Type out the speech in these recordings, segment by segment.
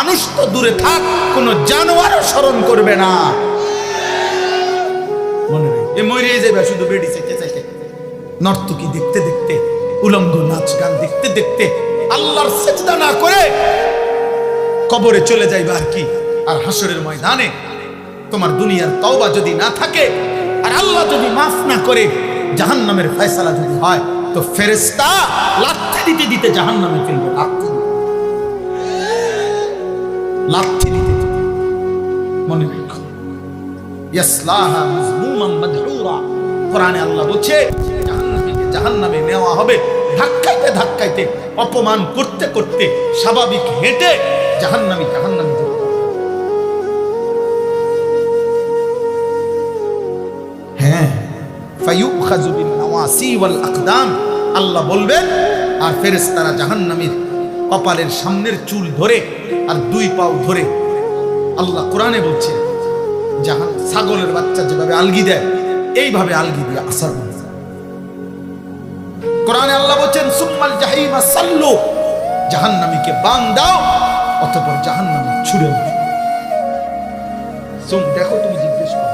মানুষ তো দূরে থাক, কোন জানোয়ারও স্মরণ করবে না। মনে রে এ মরে যাবে শুধু বেডি চাইতে চাইতে, নর্তকী দেখতে দেখতে, উলঙ্গ নাচ গান দেখতে দেখতে, আল্লাহর সিজদা না করে কবরে চলে যাইবা আর কি। আর হাসরের ময়দানে তোমার দুনিয়ার তওবা যদি না থাকে, আর আল্লাহ যদি মাফ না করে, জাহান্নামের ফয়সালা যদি হয়, তো ফেরেশতা লাথি দিতে দিতে জাহান্নামে ফেলবে। লাথি দিতে দিতে। মনে রাখো, ইয়াসলাহা মাযমুমান মাদহুরা। কোরআনে আল্লাহ বলছে জাহান্নামীকে জাহান্নামে নেওয়া হবে ধাক্কাইতে ধাক্কাইতে, অপমান করতে করতে, স্বাভাবিক হেঁটে জাহান্নামী জাহান্নামী। হ্যাঁ, ফায়ুখাযু বিন নাওয়াসি ওয়াল আকদাম। আল্লাহ বলবেন আর ফেরেশতারা জাহান্নামীর কপালের সামনের চুল ধরে আর দুই পাও ধরে, আল্লাহ কোরআনে বলছে ছাগলের বাচ্চা যেভাবে আলগি দেয় এইভাবে আলগি দিয়ে আসার। কোরআনে আল্লাহ বলছেন সুম্মাল জাহিমা সাল্লু, জাহান্নামীকে বান দাও, অতঃপর জাহান্নামে ছুড়ে দাও। দেখো তুমি জিজ্ঞেস করো।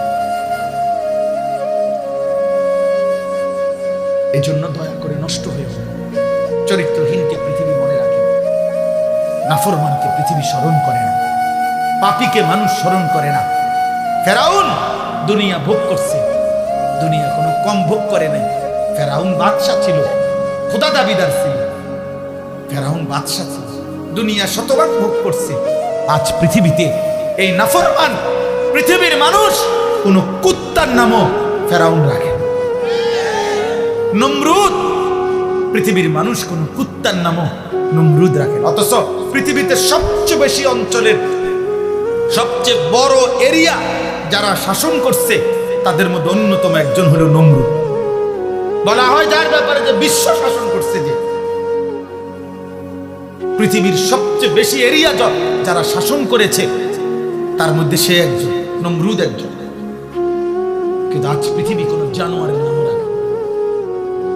এই জন্য দয়া করে নষ্ট হয়ে যাবে। চরিত্রহীনকে পৃথিবী মনে রাখে, নাফরমানকে পৃথিবী স্মরণ করে না, পাপীকে মানুষ স্মরণ করে না। ফেরাউন দুনিয়া ভোগ করছে, দুনিয়া কোনো কম ভোগ করে নাই। ফেরাউন বাদশা ছিল, খোদা দাবিদার ছিল, ফেরাউন বাদশা ছিল, দুনিয়া শতভাগ ভোগ করছে। আজ পৃথিবীতে এই নাফরমান পৃথিবীর মানুষ কোন কুত্তার নামও ফেরাউন রাখে। নমরুদ, পৃথিবীর মানুষ কোন কুত্তার নামও নমরুদ রাখে। অথচ পৃথিবীতে সবচেয়ে বেশি অঞ্চলের সবচেয়ে বড় এরিয়া যারা শাসন করছে তাদের মধ্যে অন্যতম একজন হলো নমরুদ। বলা হয় যার ব্যাপারে যে বিশ্ব শাসন করছে, যে পৃথিবীর সবচেয়ে বেশি এরিয়া যারা শাসন করেছে তার মধ্যে সে একজন, নমরুদ একজন। কিন্তু আজ পৃথিবী কোন জানোয়ারের নাম রাখে।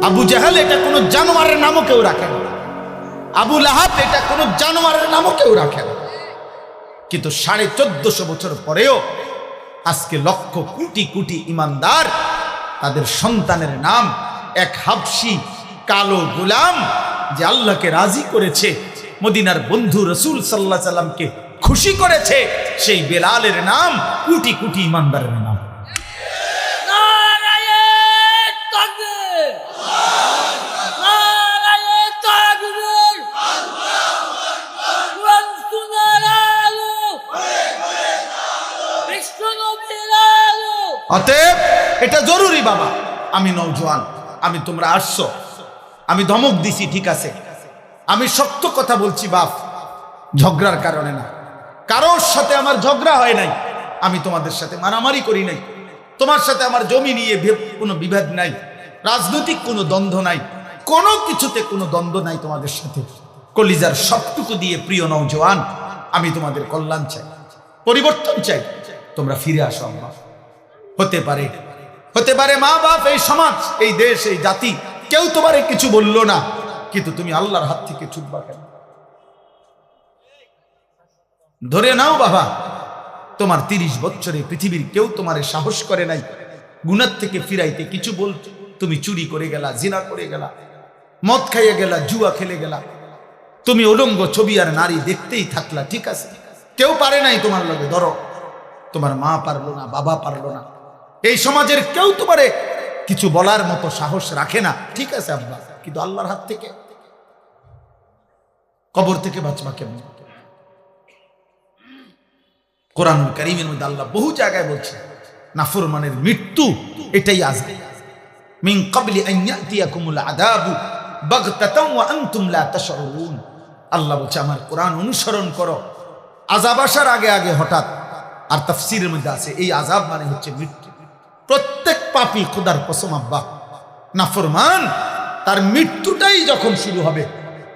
আবু জাহেল এটা কোন জানোয়ারের নামও কেউ রাখে না, আবু লাহাব এটা কোন জানোয়ারের নামও কেউ রাখে না। কিন্তু 1450 বছর পরেও আজকে লক্ষ কোটি কোটি ইমানদার, তাদের সন্তানের নাম এক হাবশি কালো গোলাম যে আল্লাহকে রাজি করেছে, মদিনার বন্ধু রাসূল সাল্লাল্লাহু আলাইহি সাল্লামকে খুশি করেছে, সেই বেলালের নাম কোটি কোটি ইমানদারের নাম। অতএব এটা জরুরি বাবা। আমি নওজোয়ান, আমি তোমরা আসছো, আমি ধমক দিছি, ঠিক আছে, আমি সত্য কথা বলছি বাপ, ঝগড়ার কারণে না, কারোর সাথে আমার ঝগড়া হয় নাই, আমি তোমাদের সাথে মারামারি করি নাই, তোমার সাথে আমার জমি নিয়ে কোনো বিভেদ নাই, রাজনৈতিক কোনো দ্বন্দ্ব নাই, কোনো কিছুতে কোনো দ্বন্দ্ব নাই তোমাদের সাথে। কলিজার সবটুকু দিয়ে প্রিয় নওজোয়ান, আমি তোমাদের কল্যাণ চাই, পরিবর্তন চাই, তোমরা ফিরে আসো। আল্লাহ হতে পারে মা বাপ, এই সমাজ, এই দেশ, এই জাতি কেউ তোমারে কিছু বললো না, কিন্তু তুমি আল্লাহর হাত থেকে ছুটবা কেন? ধরে নাও বাবা, তোমার 30 বছরে পৃথিবীর কেউ তোমারে সাহস করে নাই গুনাহ থেকে ফিরাইতে কিছু বলতে। তুমি চুরি করে গেলা, জিনা করে গেলা, মদ খাইয়ে গেলা, জুয়া খেলে গেলা, তুমি উলঙ্গ ছবি আর নারী দেখতেই থাকলা, ঠিক আছে, কেউ পারে নাই তোমার লগে। ধরো তোমার মা পারলো না, বাবা পারলো না, এই সমাজের কেউ তোমারে কিছু বলার মতো সাহস রাখে না, ঠিক আছে আব্বা, কিন্তু আল্লাহর হাত থেকে, কবর থেকে বাঁচবা কেমন? কোরআনুল কারীমের মধ্যে আল্লাহ বহু জায়গায় বলছে নাফরমানের মৃত্যু এটাই আসবে। মিন ক্বাবলি আন ইয়াতিয়াকুমুল আযাবু বাগতাতান ওয়া আনতুম লা তাশউরুন। আল্লাহ বলছে আমার কোরআন অনুসরণ করো, আযাব আসার আগে আগে হঠাৎ। আর তাফসীরের মধ্যে আছে এই আযাব মানে হচ্ছে মৃত্যু। প্রত্যেক পাপী, খোদার কসম আব্বা, নাফরমান তার মৃত্যুটাই যখন শুরু হবে,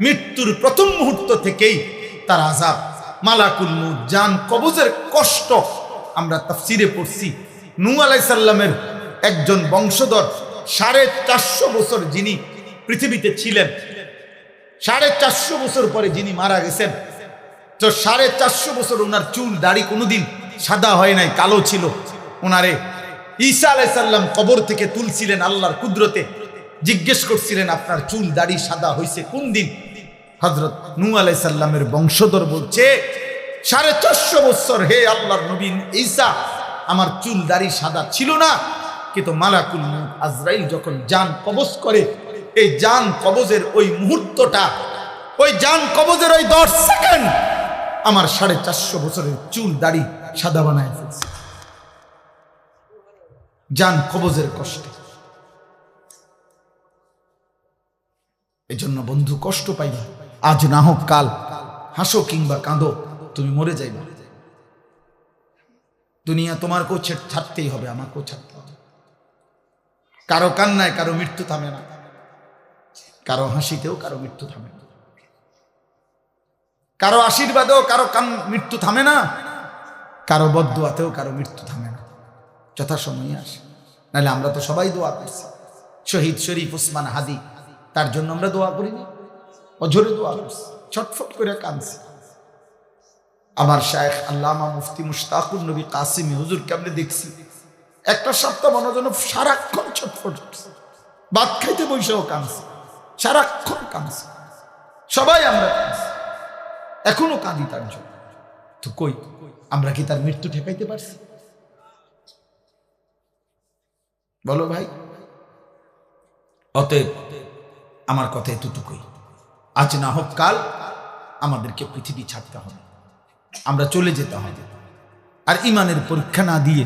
মৃত্যুর প্রথম মুহূর্ত থেকেই তার আযাব, মালাকুল মউত, জান কবজের কষ্ট। আমরা তাফসীরে পড়ছি নূহ আলাইহিস সালামের একজন বংশধর 450 বছর যিনি পৃথিবীতে ছিলেন, 450 বছর পরে যিনি মারা গেছেন, তো 450 বছর ওনার চুল দাড়ি কোনোদিন সাদা হয় নাই, কালো ছিল। ওনারে ঈসা আলাইহিস সালাম কবর থেকে তুলছিলেন আল্লাহর কুদরতে, জিজ্ঞেস করছিলেন আপনার চুল দাড়ি সাদা হয়েছে কোন দিন? হযরত নূহ আলাইহিস সালামের বংশধর বলছে 450 বছর হে আল্লাহর নবী ঈসা আমার চুল দাড়ি সাদা ছিল না, কিন্তু মালাকুল মউত আজরাইল যখন জান কবজ করে, এই জান কবজের ওই মুহূর্তটা, ওই জান কবজের ওই 10 সেকেন্ড আমার 450 বছরের চুল দাড়ি সাদা বানায় ফেলছে, জান কবজের কষ্টে। এজন্য বন্ধু কষ্ট পাইবা, আজ না হোক কাল, হাসো কিংবা কাঁদো, তুমি মরে যাইবা। দুনিয়া তোমারকেও ছাড়তেই হবে, আমাকেও ছাড়তে হবে। কারো কান্নায় কারো মৃত্যু থামে না, কারো হাসিতেও কারো মৃত্যু থামে না, কারো আশীর্বাদেও কারো মৃত্যু থামে না, কারো বদদুয়াতেও কারো মৃত্যু থামে না, যথাসময়ে আসে। নাহলে আমরা তো সবাই দোয়া করছি, শহীদ শরীফ ওসমান হাদি, তার জন্য আমরা দোয়া করিনি? অঝরে দোয়া করছি, ছটফট করে কাঁদছি। আমার শায়েখ আল্লামা মুফতি মুশতাকুর নবী কাসিমি হুজুরকে আমরা দেখছি একটা সপ্তাহ মনে যেন সারাক্ষণ ছটফট করছে, ভাত খাইতে বসেও কাঁদছে, সারাক্ষণ কাঁদছে। সবাই আমরা কাঁদছি, এখনো কাঁদি তার জন্য। তো কই আমরা কি তার মৃত্যু ঠেকাইতে পারছি? বলো ভাই। অতএব আমার কথা এতটুকুই, আজ না হোক কাল আমাদেরকে পৃথিবী ছাড়তে হবে, আমরা চলে যেতে হবে। আর ইমানের পরীক্ষা না দিয়ে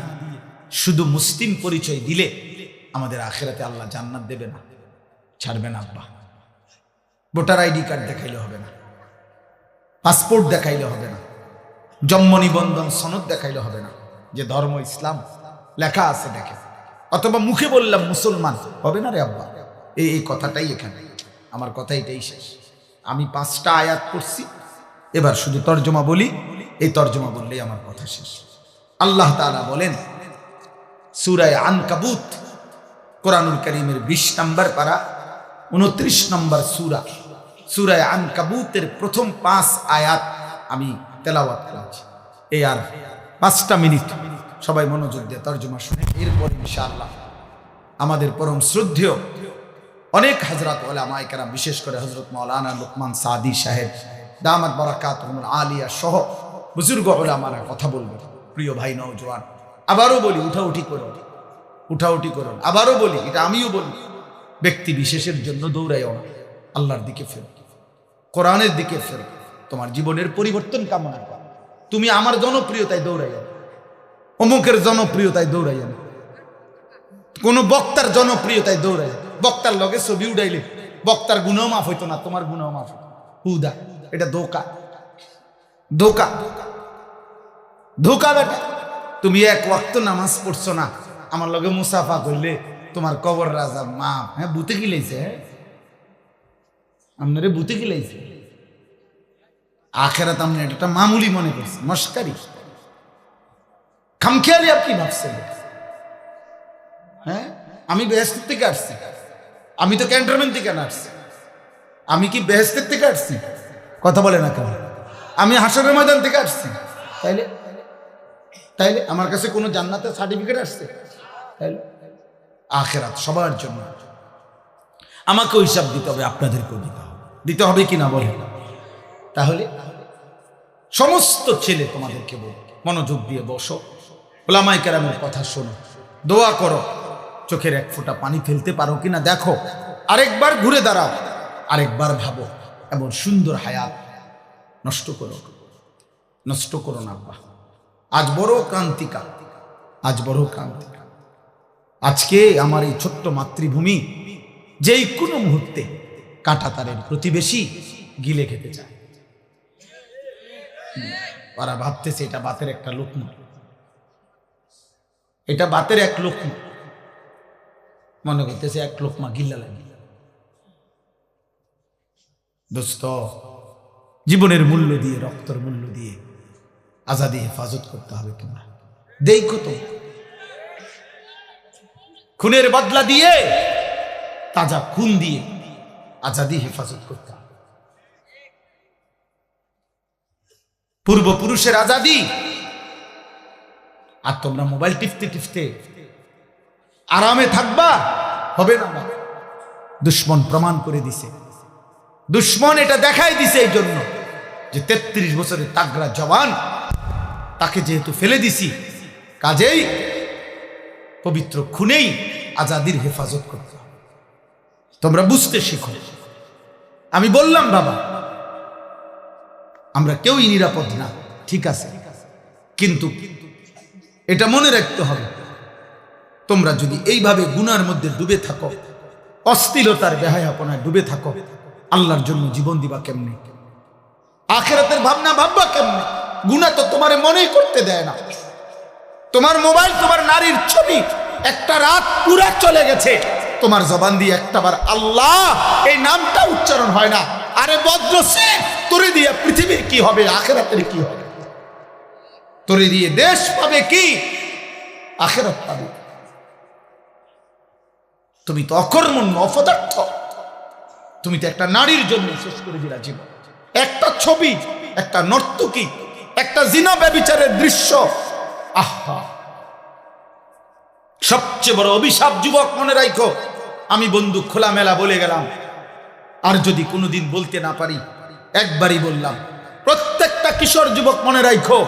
শুধু মুসলিম পরিচয় দিলে আমাদের আখিরাতে আল্লাহ জান্নাত দেবে না, ছাড়বে না। আব্বা ভোটার আইডি কার্ড দেখাইলে হবে না, পাসপোর্ট দেখাইলে হবে না, জন্ম নিবন্ধন সনদ দেখাইলে হবে না, যে ধর্ম ইসলাম লেখা আছে দেখে, অথবা মুখে বললাম মুসলমান, হবে না রে আব্বা। এই কথাটাই এখানে, আমার কথা এটাই শেষ। আমি 5টা আয়াত পড়ছি, এবার শুধু তর্জমা বলি, এই তর্জমা বললেই আমার কথা শেষ। আল্লাহ তাআলা বলেন সূরা আনকাবুত, কোরআনুল কারীমের 20 নম্বর পারা 29 নম্বর সূরা, সূরা আনকাবুতের প্রথম 5 আয়াত আমি তেলাওয়াত করেছি। এই আর 5টা মিনিট সবাই মনোযোগ দিয়ে তর্জমা শুনে, এরপর ইনশাআল্লাহ আমাদের পরম শ্রদ্ধেয় অনেক হযরত উলামায়ে কেরাম, বিশেষ করে হযরত মাওলানা লুকমান সাদি সাহেব দামাত বারাকাতুহুল আলিয়া সহ বুজুর্গ উলামারা কথা বলবেন। প্রিয় ভাই নওজোয়ান, আবারও বলি উঠাউঠি করুন, উঠাউঠি করুন। আবারও বলি, এটা আমিও বলি, ব্যক্তি বিশেষের জন্য দৌড়াইও না, আল্লাহর দিকে ফেরো, কোরআনের দিকে ফেরো, তোমার জীবনের পরিবর্তন কামনা করো। তুমি আমার জনপ্রিয়তায় দৌড়াইও না, অমুকের জনপ্রিয়তায় দৌড়াইও না, কোন বক্তার জনপ্রিয়তায় দৌড়াই, বক্তার লগে ছবি উড়াইলে বক্তার গুনাহ মাফ হইতো না, তোমার গুনাহ মাফ হইতো। হুদা, এটা ধোঁকা, ধোঁকা, ধোঁকা বেটা। তুমি এক ওয়াক্ত নামাজ পড়ছো না, আমার লগে মুসাফা করলে তোমার কবর রাজা মাফ। হ্যাঁ, বুতে গিলাইছে, আপনারে বুতে গিলাইছে। আখেরাত আপনি এটা মামুলি মনে করছেন, মস্কারি, খামখেয়ালি আপনি ভাবছেন। হ্যাঁ, আমি বেহেশতের থেকে আসছি, আমি তো ক্যান্টনমেন্ট থেকে আসছি। আমি কি বেহেশতের থেকে আসছি? কথা বলে না কেন? আমি হাসরের ময়দান থেকে আসছি। তাইলে তাইলে আমার কাছে কোনো জান্নাতের সার্টিফিকেট আসছে? তাইলে আখেরাত সবার জন্য, আমাকেও হিসাব দিতে হবে, আপনাদেরকেও দিতে হবে, দিতে হবে কিনা বলে। তাহলে সমস্ত ছেলে তোমাদেরকে বল, মনোযোগ দিয়ে বসো, উলামায়ে কেরামের কথা শোনো, দোয়া করো, চোখের এক ফোঁটা পানি ফেলতে পারো কিনা দেখো, আরেকবার ঘুরে দাঁড়াও, আরেকবার ভাবো, এমন সুন্দর হায়াত নষ্ট করো, নষ্ট করো না। আজ বড় ক্রান্তিকা, আজ বড় ক্রান্তিকা। আজকে আমার এই ছোট্ট মাতৃভূমি যেই কোনো মুহূর্তে কাঁটাতারের প্রতিবেশী গিলে খেতে চায়। ওরা ভাবতেছে এটা বাতের একটা লোকমা, এটা বাতের এক লোকমা, মনে করতেছে এক লোকমা গিল্লা লাগে। দোস্ত, জীবনের মূল্য দিয়ে, রক্তের মূল্য দিয়ে আজাদি হেফাজত করতে হবে। তোমরা দেখো তো, খুনের বদলা দিয়ে, তাজা খুন দিয়ে আজাদি হেফাজত করতে হবে। পূর্বপুরুষের আজাদি, আর তোমরা মোবাইল টিপতে টিপতে আরামে থাকবা, হবে না। দুশ্মন প্রমাণ করে দিছে, দুশ্মন এটা দেখাই দিছে এই জন্য যে 33 বছরের তাগড়া জওয়ান, তাকে যেহেতু ফেলে দিছি, কাজেই পবিত্র খুনেই আজাদির হেফাজত করতে হবে। তোমরা বুঝতে শিখো। আমি বললাম বাবা, আমরা কেউই নিরাপদ না, ঠিক আছে, কিন্তু এটা মনে রাখতে হবে, তোমরা যদি এইভাবে গুনার মধ্যে ডুবে থাকো, অশ্লীলতার বেহায়াপনায় ডুবে থাকো, আল্লাহর জন্য জীবন দিবা কেমনে? আখিরাতের ভাবনা ভাববা কেমনে? গুনাহ তো তোমারে মনেই করতে দেয় না। তোমার মোবাইল, তোমার নারীর ছবি, একটা রাত পুরা চলে গেছে, তোমার জবান দিয়ে একটাবার আল্লাহ এই নামটা উচ্চারণ হয় না। আরে বজ্রসিং, তোরে দিয়ে পৃথিবীর কি হবে, আখিরাতের কি হবে? তোরে দিয়ে দেশ পাবে কি, আখিরাত পাবে? তুমি তো অকর্মণ্য, অপদার্থ। তুমি তো একটা নারীর জন্য শেষ করে দিলা জীবন। একটা ছবি, একটা নর্তকী, একটা জিনা ব্যভিচারের দৃশ্য, আহা! সবচেয়ে বড় অভিশাপ যুবক, মনে রাখো। আমি বন্ধু খোলামেলা বলে গেলাম, আর যদি কোনোদিন বলতে না পারি, একবারই বললাম, প্রত্যেকটা কিশোর যুবক মনে রাখো,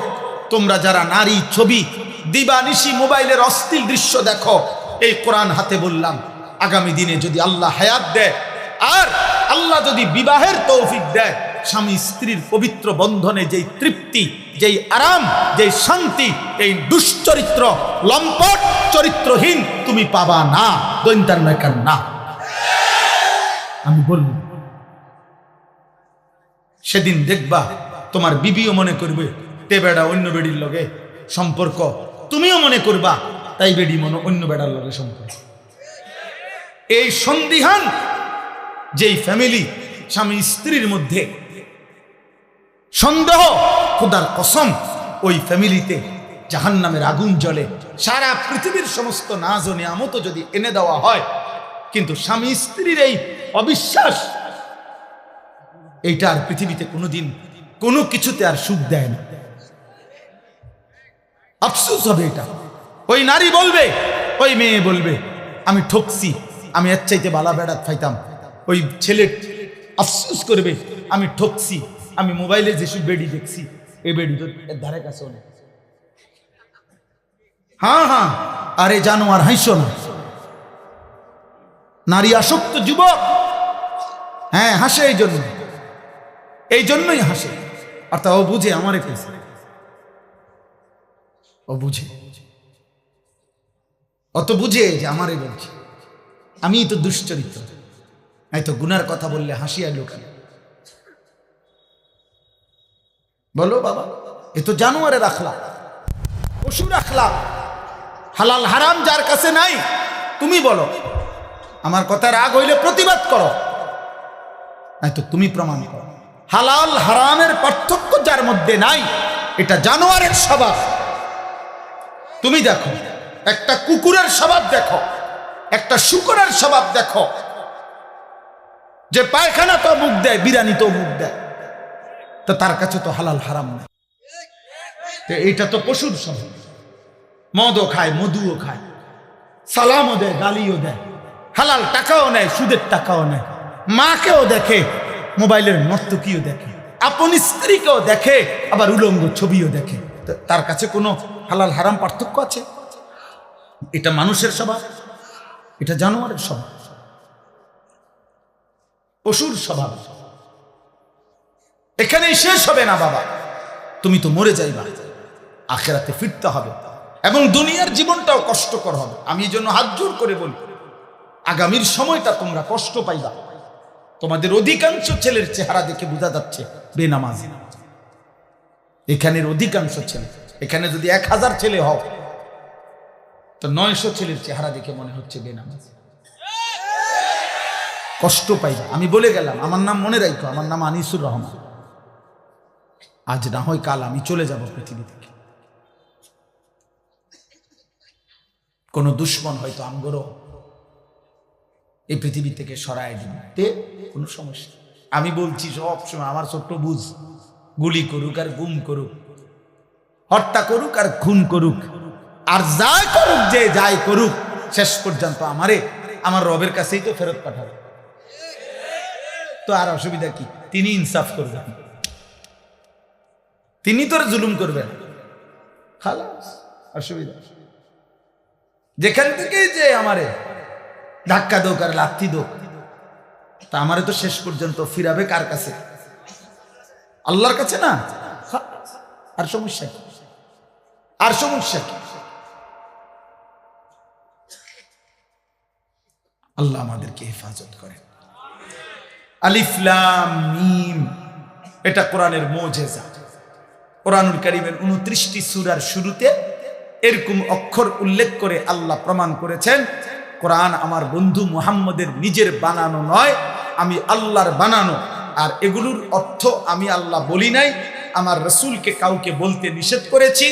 তোমরা যারা নারী ছবি দিবানিশি মোবাইলের অশ্লীল দৃশ্য দেখো, এই কোরআন হাতে বললাম, আগামী দিনে যদি আল্লাহ হায়াত দেয়, আর আল্লাহ যদি বিবাহের তৌফিক দেয়, স্বামী স্ত্রীর পবিত্র বন্ধনে যেই তৃপ্তি, যেই আরাম, যেই শান্তি, এই দুশ্চরিত্র লম্পট চরিত্রহীন তুমি পাবা না, দৈন্তার মেকার না। আমি বলব, সেদিন দেখবা তোমার বিবিও মনে করবে তে বেড়া অন্য বেড়ির লগে সম্পর্ক, তুমিও মনে করবা তাই বেড়ি মনে অন্য বেড়ার লগে সম্পর্ক। এই সন্দিহান যেই ফ্যামিলি, স্বামী স্ত্রীর মধ্যে সন্দেহ, খোদার কসম, ওই ফ্যামিলিতে জাহান্নামের আগুন জ্বলে। সারা পৃথিবীর সমস্ত নাজ ও নিয়ামত যদি এনে দেওয়া হয়, কিন্তু স্বামী স্ত্রীর এই অবিশ্বাস, এইটা আর পৃথিবীতে কোনোদিন কোনো কিছুতে আর সুখ দেয় না। আফসোস হবে এটা। ওই নারী বলবে, ওই মেয়ে বলবে, আমি ঠকছি, আমি এর চাইতে বালা বেড়াত ফাইতাম। ওই ছেলে আফসোস করবে, আমি ঠকছি, আমি মোবাইলে যেসব বেডি দেখছি, এই বেডি তো এর ধারে কাছে অনেক। হ্যাঁ হ্যাঁ, আরে জানোয়ার, হাসো না। নারী আসক্ত যুবক, হ্যাঁ হাসে, এই জন্যই হাসে। অর্থাৎ ও বুঝে আমারে কেছে, ও বুঝে, অত বুঝে যে আমারে বলছে, আমি তো দুশ্চরিত্র, এই তো গুনার কথা বললে হাসি আর লোকাল। বলো বাবা, এ তো জানোয়ারে রাখলা, পশু রাখলা। হালাল হারাম যার কাছে নাই, তুমি বলো, আমার কথা রাগ হইলে প্রতিবাদ করো, নাই তো তুমি প্রমাণ করো। হালাল হারামের পার্থক্য যার মধ্যে নাই, এটা জানোয়ারের স্বভাব। তুমি দেখো, একটা কুকুরের স্বভাব দেখো, একটা শূকরের স্বভাব দেখো, যে পায়খানা তো মুখ দেয়, বিরানি তো মুখ দেয়, তো তার কাছে তো হালাল হারাম নেই। এইটা তো পশুর স্বভাব। মদও খায়, মধুও খায়, সালামও দেয়, গালিও দেয়, হালাল টাকাও নেয়, সুদের টাকাও নেয়, মাকেও দেখে, মোবাইলের নর্তকীও দেখে, আপন স্ত্রীকেও দেখে, আবার উলঙ্গ ছবিও দেখে। তার কাছে কোনো হালাল হারাম পার্থক্য আছে? এটা মানুষের স্বভাব, এটা জানোয়ারের স্বভাব, পশুর স্বভাব। এখানেই শেষ হবে না বাবা, তুমি তো মরে যাইবা, আখিরাতে ফিরতে হবে, এবং দুনিয়ার জীবনটাও কষ্টকর হবে। আমি এই জন্য হাত জোর করে বলি, আগামীর সময়টা তোমরা কষ্ট পাইবা। তোমাদের অধিকাংশ ছেলের চেহারা দেখে বোঝা যাচ্ছে বেনামাজি। এখানের অধিকাংশ ছেলে, এখানে যদি 1000 ছেলে হও, তো 900 ছেলের চেহারা দেখে মনে হচ্ছে বেনামাজি। কষ্ট পাইবা। আমি বলে গেলাম, আমার নাম মনে রাখো, আমার নাম আনিসুর রহমান। আজ না হয় কাল আমি চলে যাব পৃথিবী থেকে। কোন দুশ্মন হয়তো আমগরও এই পৃথিবী থেকে সরায় দিতে কোনো সমস্যা। আমি বলছি সব সময়, আমার ছোট্ট গুলি করুক আর গুম করুক, হত্যা করুক আর খুন করুক, আর যা করুক, যে যাই করুক, শেষ পর্যন্ত আমার রবের কাছেই তো ফেরত পাঠাবে। তো আর অসুবিধা কি? তিনি ইনসাফ করবেন, তিনি তোর জুলুম করবেন। খালাস, অসুবিধা। যেখান থেকে যে আমারে ধাক্কা দোক আর লাথি দোক, তা আমারে তো শেষ পর্যন্ত ফিরাবে কার কাছে? আল্লাহর কাছে না? আর সমস্যা কি? আর সমস্যা কি? আল্লাহ আমাদেরকে হেফাজত করেন। আলিফ লাম মিম, এটা কোরআনের মুজিজা। কোরআনুল কারীমের 29টি সূরার শুরুতে এরকম অক্ষর উল্লেখ করে আল্লাহ প্রমাণ করেছেন কোরআন আমার বন্ধু মুহাম্মদের নিজের বানানো নয়, আমি আল্লাহর বানানো। আর এগুলোর অর্থ আমি আল্লাহ বলি নাই, আমার রাসূলকে কাউকে বলতে নিষেধ করেছি।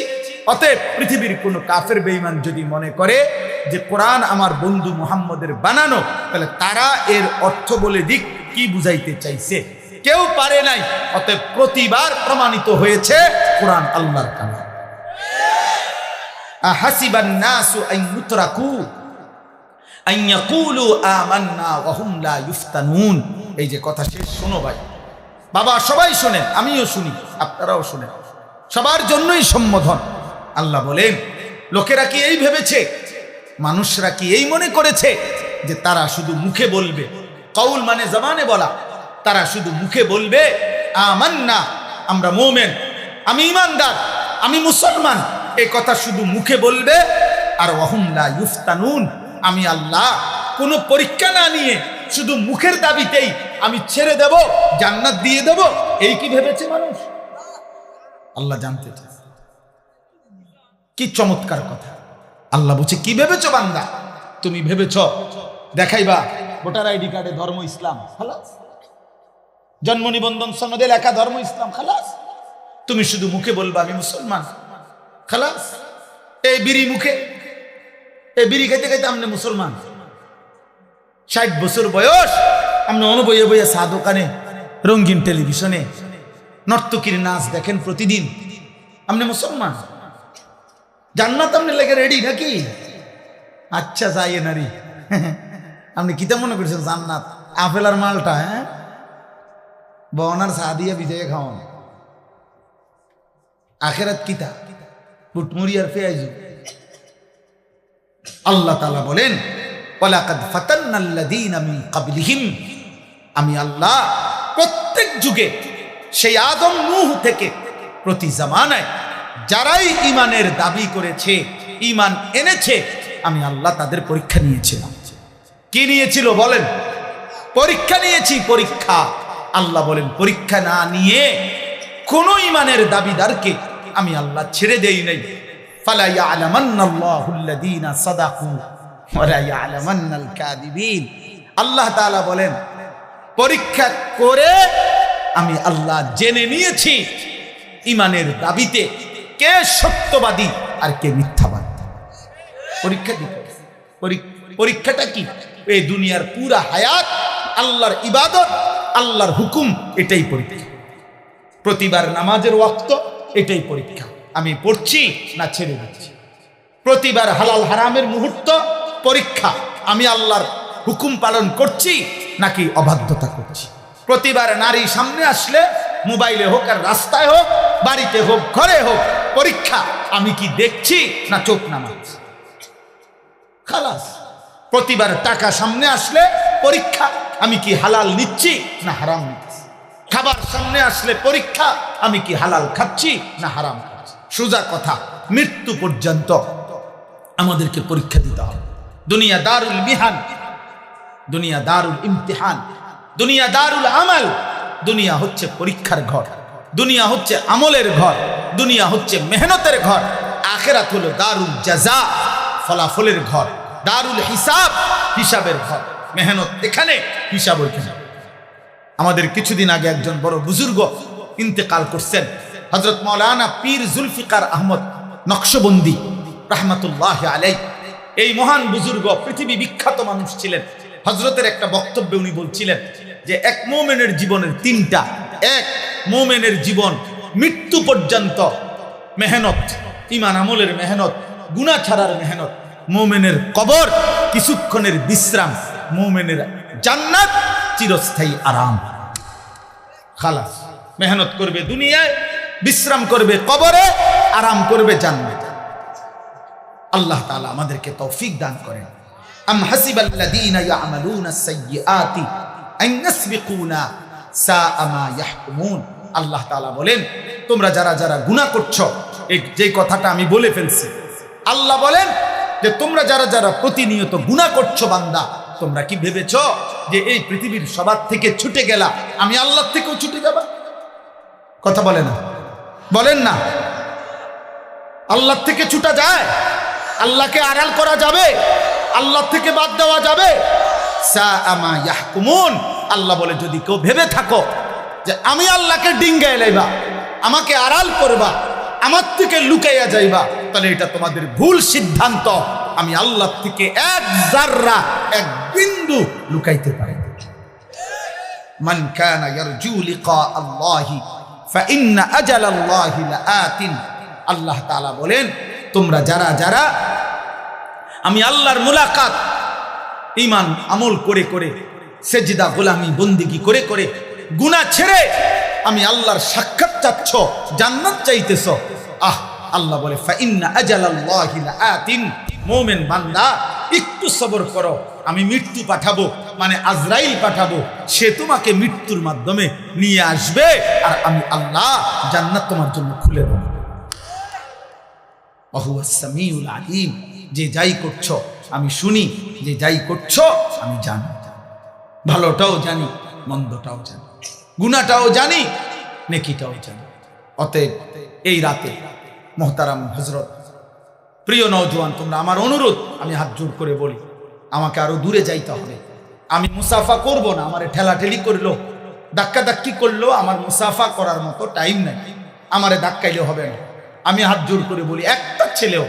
অতএব পৃথিবীর কোনো কাফের বেঈমান যদি মনে করে যে কোরআন আমার বন্ধু মুহাম্মদের বানানো, তাহলে তারা এর অর্থ বলে দিক কি বুঝাইতে চাইছে, কেউ পারে নাই। অতএব প্রতিবার প্রমাণিত হয়েছে কোরআন আল্লাহর কালাম। আহাসিবান নাসু আন ইউতরাকু আন ইয়াকুলু আমান্না ওয়া হুম লা ইফতানুন। এই যে কথা শেষ, শোনো ভাই, বাবা সবাই শোনেন, আমিও শুনি, আপনারাও শোনেন, সবার জন্যই সম্বোধন। আল্লাহ বলেন, লোকেরা কি এই ভেবেছে, মানুষরা কি এই মনে করেছে যে তারা শুধু মুখে বলবে, কওল মানে জবানে বলা, তারা শুধু মুখে বলবে আমান্না, আমরা মুমিন, আমি ঈমানদার, আমি মুসলমান, এই কথা শুধু মুখে বলবে, আর ওয়া হুম লা ইফতানুন, আমি আল্লাহ কোনো পরীক্ষা না নিয়ে শুধু মুখের দাবিতেই আমি ছেড়ে দেব, জান্নাত দিয়ে দেব, এই কি ভেবেছে মানুষ? আল্লাহ জানতে চায়। কি চমৎকার কথা! আল্লাহ বলছে, কি ভেবেছো বান্দা? তুমি ভেবেছো দেখাইবা ভোটার আইডি কার্ডে ধর্ম ইসলাম, খালাস। জন্ম নিবন্ধন সনদে লেখা ধর্ম ইসলাম, খালাস। তুমি শুধু মুখে বলবা আমি মুসলমান, খালাস। এই বিড়ি মুখে, এই বিড়ি খাইতে খাইতে আপনি মুসলমান। 60 বছর বয়স, আপনি অনুবয়ে বইয়ে চা দোকানে, রঙিন টেলিভিশনে নর্তকীর নাচ দেখেন প্রতিদিন, আপনি মুসলমান। জান্নাত আপনি লেগে রেডি নাকি? আচ্ছা যাই নারী, আপনি কিতা মনে করছেন জান্নাত? আপেল আর মালটা, হ্যাঁ, বনার চা দিয়ে বিজয়ে খাওয়ান। আখেরাত কিতা? পুটমুড়ি আর পেঁয়াজ। আল্লাহ তাআলা বলেন, ওয়ালাকাদ ফাতান্নাল্লাযীনা মিন ক্বাবলিহিম, আমি আল্লাহ প্রত্যেক যুগে, সেই আদম নূহ থেকে প্রতি জামানায় যারাই ঈমানের দাবি করেছে, ঈমান এনেছে, আমি আল্লাহ তাদের পরীক্ষা নিয়েছিলাম। কি নিয়েছিল বলেন? পরীক্ষা নিয়েছি, পরীক্ষা। আল্লাহ বলেন, পরীক্ষা না নিয়ে কোন ঈমানের দাবিদারকে আমি আল্লাহ ছেড়ে দেই নাই। ফালা ইয়ালামান্নাল্লাহুল্লাযীনা সাদাকু ওয়া লা ইয়ালামান্নাল কাযিবিন। আল্লাহ তাআলা বলেন, পরীক্ষা করে আমি আল্লাহ জেনে নিয়েছি ঈমানের দাবিতে কে সত্যবাদী আর কে মিথ্যাবাদী। পরীক্ষা দিতে, পরীক্ষাটা কি? এই দুনিয়ার পুরা হায়াত আল্লাহর ইবাদত, আল্লাহর হুকুম, এটাই পরীক্ষা। প্রতিবার নামাজের ওয়াক্ত, এটাই পরীক্ষা, আমি পড়ছি না ছেড়ে দিচ্ছি। প্রতিবার হালাল হারামের মুহূর্ত, পরীক্ষা, আমি আল্লাহর হুকুম পালন করছি নাকি অবাধ্যতা করছি। প্রতিবার নারী সামনে আসলে, মোবাইলে হোক আর রাস্তায় হোক, বাড়িতে হোক ঘরে হোক, পরীক্ষা, আমি কি দেখছি না চোখ নামাচ্ছি, খালাস। প্রতিবার টাকা সামনে আসলে পরীক্ষা, আমি কি হালাল নিচ্ছি না হারাম নিচ্ছি। খাবার সামনে আসলে পরীক্ষা, আমি কি হালাল খাচ্ছি না হারাম খাচ্ছি। সোজা কথা, মৃত্যু পর্যন্ত আমাদেরকে পরীক্ষা দিতে হবে। দুনিয়া দারুল মিহান, দুনিয়া দারুল ইমতিহান, দুনিয়া দারুল আমাল। দুনিয়া হচ্ছে পরীক্ষার ঘর, দুনিয়া হচ্ছে আমলের ঘর, দুনিয়া হচ্ছে মেহনতের ঘর। আখিরাত হলো দারুল জাযা, ফলাফলের ঘর, দারুল হিসাব, হিসাবের ঘর। মেহনত এখানে, হিসাব ওইখানে। আমাদের কিছুদিন আগে একজন বড় বুজুর্গ ইন্তেকাল করছেন, হযরত মাওলানা পীর জুলফিকার আহমদ নকশবন্দি রাহমাতুল্লাহি আলাইহি। এই মহান বুজুর্গ পৃথিবী বিখ্যাত মানুষ ছিলেন। হযরতের একটা বক্তব্যে উনি বলছিলেন যে এক মুমিনের জীবনের তিনটা, এক মুমিনের জীবন মৃত্যু পর্যন্ত মেহনত, ঈমান আমলের মেহনত, গুনাহ ছাড়ার মেহনত। মুমিনের কবর কিছুক্ষণের বিশ্রাম, মুমিনের জান্নাত চিরস্থায়ী আরাম। খালাস, মেহনত করবে দুনিয়ায়, বিশ্রাম করবে কবরে, আরাম করবে জান্নাতে। আল্লাহ তাআলা আমাদেরকে তৌফিক দান করেন। আম হাসিবাল্লাযীনা ইয়া'মালুনা আস-সাইয়্যাতি আন ইয়াসবিকুনা সাআ মা ইয়াহকুমুন। আল্লাহ তাআলা বলেন, তোমরা যারা যারা গুনাহ করছো, এই যে কথাটা আমি বলে ফেলছি, আল্লাহ বলেন যে তোমরা যারা যারা প্রতিনিয়ত গুনাহ করছো বান্দা, তোমরা কি ভেবেছো যে এই পৃথিবীর সবার থেকে ছুটে গেলা, আমি আল্লাহর থেকেও ছুটে যাবা? কথা বলে না, বলেন না। আল্লাহর থেকে ছুটা যায়? আল্লাহকে আড়াল করা যাবে? আল্লাহ থেকে বাদ দেওয়া যাবে? সাআ মা ইয়াহকুমুন। আল্লাহ বলে, যদি কেউ ভেবে থাকো যে আমি আল্লাহকে ডিঙ্গায় লাইবা, আমাকে আড়াল করবা, আমার থেকে লুকাইয়া যাইবা, তাহলে এটা তোমাদের ভুল সিদ্ধান্ত। আমি আল্লাহ থেকে এক জাররা, এক বিন্দু লুকাইতে পারি না। মান কানা ইয়ারজু লিকা আল্লাহি ফাইন্না আজালাল্লাহি লাআতিন। আল্লাহ তাআলা বলেন, তোমরা যারা যারা আমি আল্লাহর মুলাকাত ঈমান আমল করে করে, সেজদা গোলামি বন্দিগি করে করে, গুনাহ ছেড়ে আমি আল্লাহর সাক্ষাৎ চাচ্ছ, জান্নাত চাইতেছ, আল্লাহ বলে ফাইন্না আজালাল্লাহি লাআতিন। মুমিন বান্দা, একটু সবর করো, আমি মৃত্যু পাঠাবো, মানে আজরাইল পাঠাবো, সে তোমাকে মৃত্যুর মাধ্যমে নিয়ে আসবে, আর আমি আল্লাহ জান্নাত তোমার জন্য খুলে দেব। ওয়া হুয়াস সামিউল আলিম। যে যাই করছো আমি শুনি, যে যাই করছো আমি জানি, ভালোটাও জানি, মন্দটাও জানি, গুনাহটাও জানি, নেকিটাও জানি। অতএব এই রাতে মোহতারাম হযরত, প্রিয় নওজোয়ান, তোমরা আমার অনুরোধ, আমি হাত জোড় করে বলি, আমাকে আরো দূরে যাইতে হবে। আমি মুসাফা করব না, আমারে ঠেলাঠেলি করলো, ধাক্কা ধাক্কি করলো, আমার মুসাফা করার মতো টাইম নাই, আমারে ধাক্কাইলে হবে না। আমি হাত জোড় করে বলি, একটা ছেলেও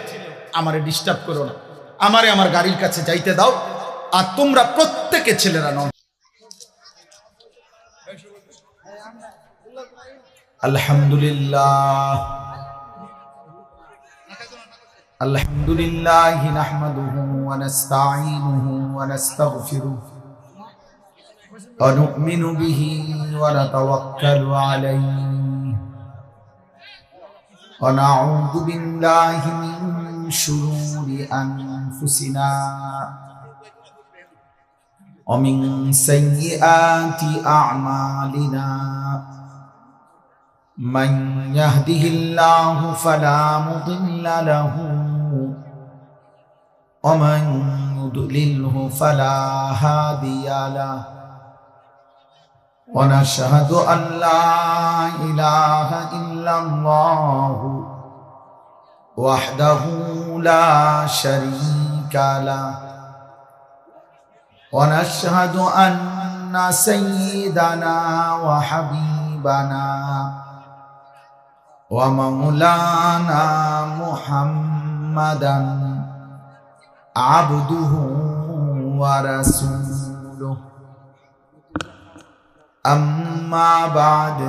আমারে ডিস্টার্ব করো না, আমারে আমার গাড়ির কাছে যাইতে দাও। আর তোমরা প্রত্যেকে ছেলেরা নও। আলহামদুলিল্লাহ, আলহামদুলিল্লাহ নাহমাদুহু ওয়া নাস্তাঈনুহু ওয়া নাস্তাগফিরুহু ওয়া নু'মিনু বিহি ওয়া নাতাওয়াক্কালু আলাইহি ওয়া নাউযু বিল্লাহি মিন শুরুরি আনফুসিনা ওয়া মিন সাইয়্যাতি আ'মালিনা। من يهده الله فلا مضل له ومن يضلله فلا هادي له ونشهد أن لا إله إلا الله وحده لا شريك له ونشهد أن سيدنا وحبيبنا ومولانا محمدا عبده ورسوله أما بعد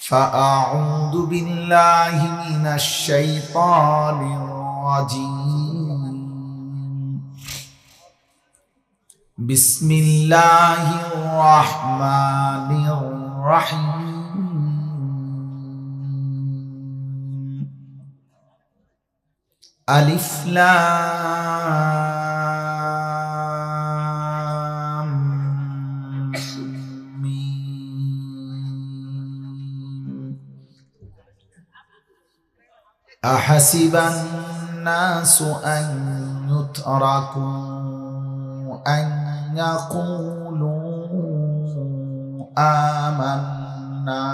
فأعوذ بالله من الشيطان الرجيم. بسم الله الرحمن الرحيم. ألف لام ميم. أحسب الناس أن يتركوا أن يقولوا آمنا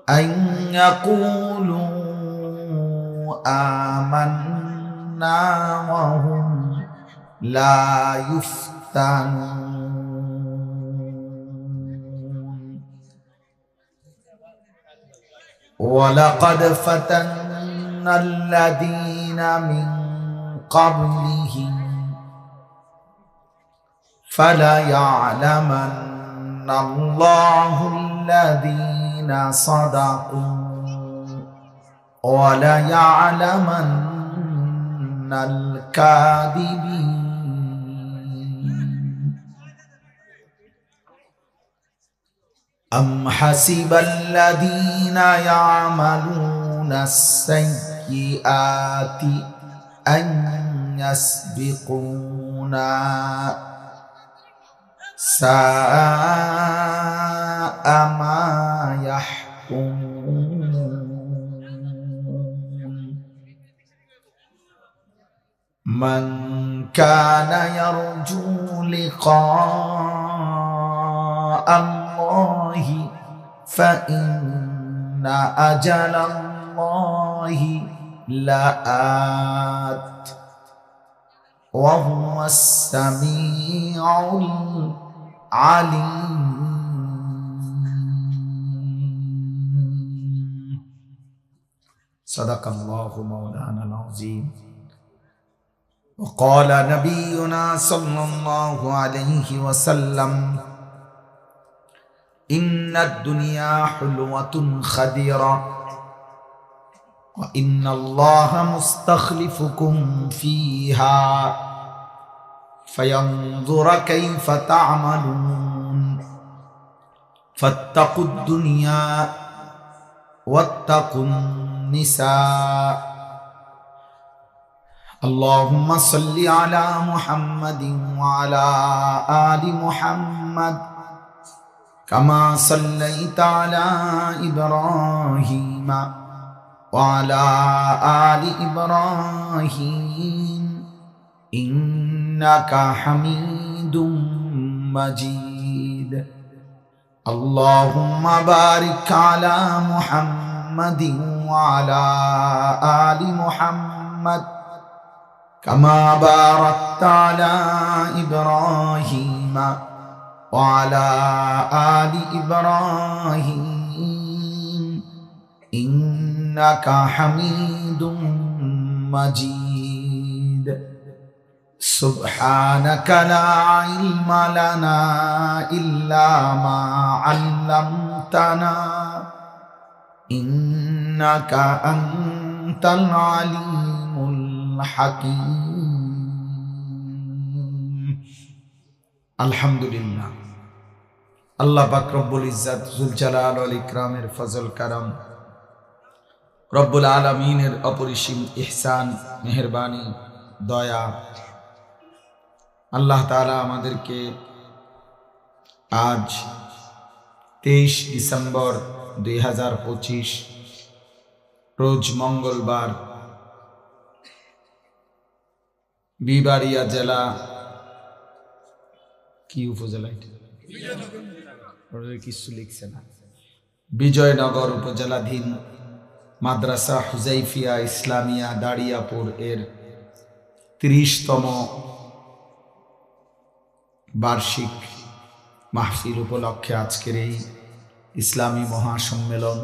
أن يقولوا آمنا وهم لا يفتنون. ولقد فتنا الذين من قبلهم فليعلمن আল্লাহুল্লাযীনা সাদাকু ওয়া লা ইয়ালামান্নাল কাযিবিন। أم حسب الذين يعملون السيئات أن يسبقونا ساء ما يحكمون من كان يرجو لقاء الله فإن أجل الله لآت وهو السميع العليم. صدق الله مولانا العظيم. وقال نبينا صلى الله عليه وسلم إن الدنيا حلوة خديرة وإن الله مستخلفكم فيها فينظر كيف تعملون فاتقوا الدنيا واتقوا النساء. اللهم صل على محمد وعلى آل محمد كما صليت على إبراهيم وعلى آل إبراهيم إنك حميد مجيد. اللهم بارك على محمد وعلى آل محمد كما باركت على إبراهيم وعلى آل إبراهيم إنك حميد مجيد. سبحانك لا علم لنا إلا ما علمتنا إنك أنت العليم الحكيم. الحمد لله. আল্লাহ পাক রব্বুল ইজ্জত যুল জালাল ওয়াল ইকরামের ফজল কারাম, রব্বুল আলামিনের অপরিসীম ইহসান, মেহেরবানি, দয়া, আল্লাহ তাআলা আমাদেরকে আজ 23 ডিসেম্বর 2025 রোজ মঙ্গলবার বিবাড়িয়া জেলা, কি উপজেলা, কিছু লিখছে না, বিজয়নগর উপজেলাধীন মাদ্রাসা হুজাইফিয়া ইসলামিয়া দাড়িয়াপুর এর 30তম বার্ষিক মাহফিল উপলক্ষে আজকের এই ইসলামী মহাসম্মেলন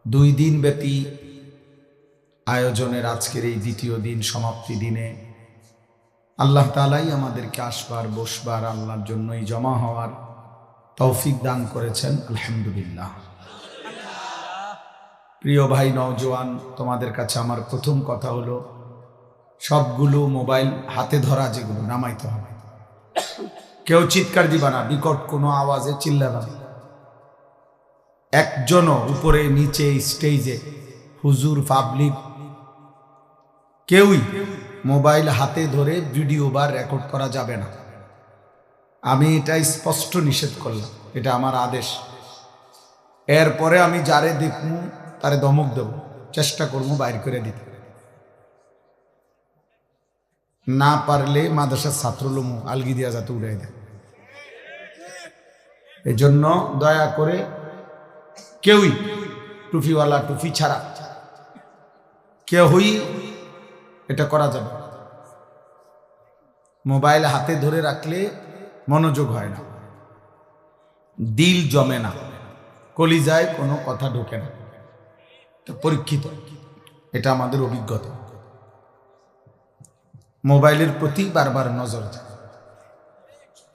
2 দিন ব্যাপী আয়োজনের আজকের এই দ্বিতীয় দিন, সমাপ্তি দিনে আল্লাহ তাআলাই আমাদেরকে আসবার, বসবার, আল্লাহর জন্যই জমা হওয়ার তৌফিক দান করেছেন। আলহামদুলিল্লাহ। প্রিয় ভাই নওজোয়ান, তোমাদের কাছে আমার প্রথম কথা হলো, সবগুলো মোবাইল হাতে ধরা যেগুলো নামাইতে হবে। কেউ চিৎকার দিবা না, বিকট কোনো আওয়াজে চিল্লাবা না। একজনও উপরে নিচে স্টেজে হুজুর পাবলিক কেউই মোবাইল হাতে ধরে ভিডিও বা রেকর্ড করা যাবে না। আমি এটা স্পষ্ট নিষেধ করলাম, এটা আমার আদেশ। এরপরে আমি যারে দেখবো তারে ধমক দেব, চেষ্টা করবো বাইর করে দিতে। না পারলে মাদ্রাসার ছাত্রলমু আলগি দিয়া যাতে উড়াই দেয়। এই জন্য দয়া করে কেউই টুপিওয়ালা, টুপি ছাড়া কেউই এটা করা যাবে। মোবাইল হাতে ধরে রাখলে মনোযোগ হয় না, দিল জমে না, কলিজায় কোনো কথা ঢোকে না। পরীক্ষিত, এটা আমাদের অভিজ্ঞতা। মোবাইলের প্রতি বারবার নজর যায়।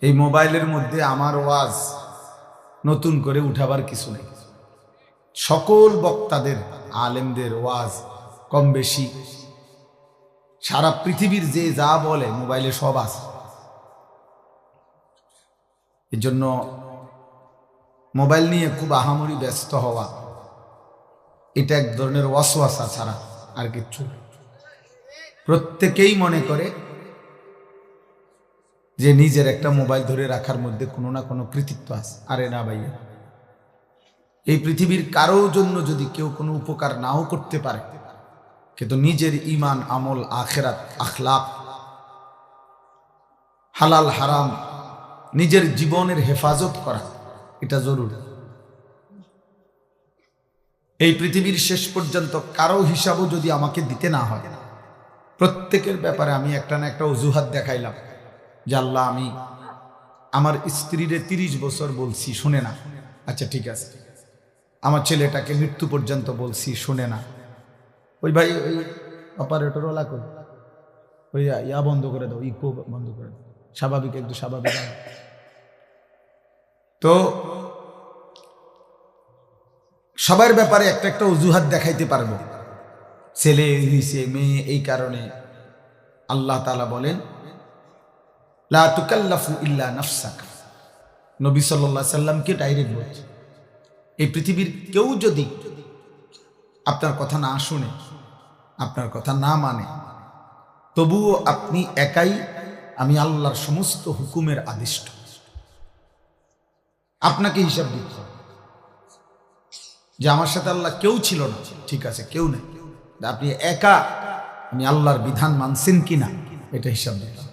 এই মোবাইলের মধ্যে আমার ওয়াজ নতুন করে উঠাবার কিছু নেই। সকল বক্তাদের, আলেমদের ওয়াজ কম বেশি সারা পৃথিবীর যে যা বলে মোবাইলে সব আছে। এই জন্য মোবাইল নিয়ে খুব আহামরি ব্যস্ত হওয়া এটা এক ধরনের ওয়াসওয়াসা ছাড়া আর কিচ্ছু। প্রত্যেকেই মনে করে যে নিজের একটা মোবাইল ধরে রাখার মধ্যে কোনো না কোনো কৃতিত্ব আছে। আরে না ভাইয়া, এই পৃথিবীর কারো জন্য যদি কেউ কোনো উপকার নাও করতে পারে, কিন্তু নিজের ঈমান, আমল, আখিরাত, আখলাক, হালাল হারাম, নিজের জীবনের হেফাজত করা এটা জরুরি। এই পৃথিবীর শেষ পর্যন্ত কারো হিসাবও যদি আমাকে দিতে না হয়, প্রত্যেকের ব্যাপারে আমি একটা না একটা অজুহাত দেখাইলাম যে আল্লাহ, আমি আমার স্ত্রীরে 30 বছর বলছি শুনে না, আচ্ছা ঠিক আছে। আমার ছেলেটাকে মৃত্যু পর্যন্ত বলছি শুনে না, ওই ভাই ওই অপারেটর ওলা কর, ওই ইয়া বন্ধ করে দাও, ইকো বন্ধ করে দাও, স্বাভাবিক একটু স্বাভাবিক। তো সবার ব্যাপারে একটা একটা অজুহাত দেখাইতে পারবো, ছেলে হইছে, মেয়ে এই কারণে। আল্লাহ তাআলা বলেন লা তুকাল্লাফু ইল্লা নাফসাক। নবী সাল্লাল্লাহু আলাইহি সাল্লামকে ডাইরেক্ট বলছে, এই পৃথিবীর কেউ যদি আপনার কথা না শুনে, আপনার কথা না মানে, তবুও আপনি একাই আমি আল্লাহর সমস্ত হুকুমের আদিষ্ট। আপনাকে হিসাব দিতে হবে যে আমার সাথে আল্লাহ কেউ ছিল না, ঠিক আছে, কেউ নেই, আপনি একা আমি আল্লাহর বিধান মানছেন কিনা এটা হিসাব দিতে হবে।